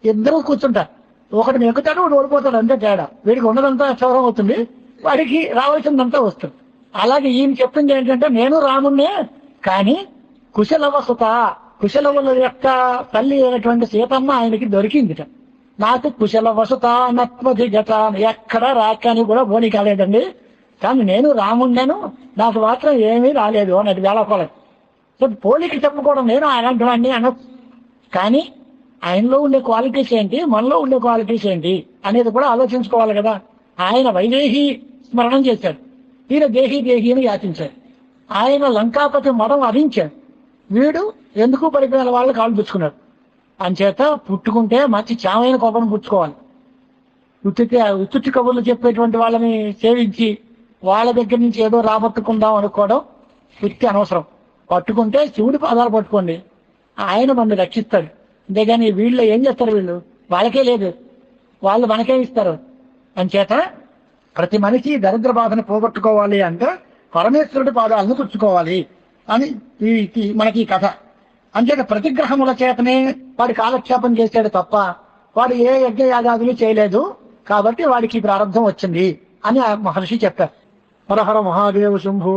ఇద్దరు కూర్చుంటారు. ఒకటి ఎక్కుతాడు, ఒకటి ఓడిపోతాడు, అంతే తేడా. వీడికి ఉన్నదంతా క్షౌరం అవుతుంది, వాడికి రావాల్సిందంతా వస్తుంది. అలాగే ఈయన చెప్పింది ఏంటంటే నేను రాముణ్ణే, కానీ కుశలవసుత కుశలవుల యొక్క తల్లి అయినటువంటి సీతమ్మ ఆయనకి దొరికిందిట. నాకు కుశలవసుత నత్మధిగత ఎక్కడ రాకని కూడా బోని కాలేదండి, కానీ నేను రాముండెను, నాకు మాత్రం ఏమీ రాలేదు అన్నది వేళకోలేదు. సో పోలికి చెప్పుకోవడం నేను అలాంటి వాడిని అనొచ్చు, కానీ ఆయనలో ఉండే క్వాలిటీస్ ఏంటి, మనలో ఉండే క్వాలిటీస్ ఏంటి అనేది కూడా ఆలోచించుకోవాలి కదా. ఆయన వైదేహి స్మరణం చేశాడు, ఈయన దేహి దేహిని యాచించాడు. ఆయన లంకాపతి మడం అధించాడు, వీడు ఎందుకు పడిపోయిన వాళ్ళు కాళ్ళు పుచ్చుకున్నాడు. అంచేత పుట్టుకుంటే మంచి చామైన కోపం పుచ్చుకోవాలి. ఉత్తుటి కబుర్లు చెప్పేటువంటి వాళ్ళని సేవించి వాళ్ళ దగ్గర నుంచి ఏదో రాబట్టుకుందాం అనుకోవడం వృత్తి అనవసరం. పట్టుకుంటే శివుడి పాదాలు పట్టుకోండి, ఆయన మనల్ని రక్షిస్తాడు. అంతేగాని వీళ్ళు ఏం చేస్తారు, వీళ్ళు వాళ్ళకే లేదు, వాళ్ళు మనకే ఇస్తారు. అంచేత ప్రతి మనిషి దరిద్ర బాధను పోగొట్టుకోవాలి అంటే పరమేశ్వరుడి పాదాలను పుచ్చుకోవాలి అని మనకి కథ. అంచేత ప్రతిగ్రహముల చేతనే వాడి కాలక్షేపం చేశాడు తప్ప వాడు ఏ యజ్ఞయాగాదులు చేయలేదు, కాబట్టి వాడికి ప్రారంభం వచ్చింది అని ఆ మహర్షి చెప్పారు. హర హర మహాదేవ శంభు.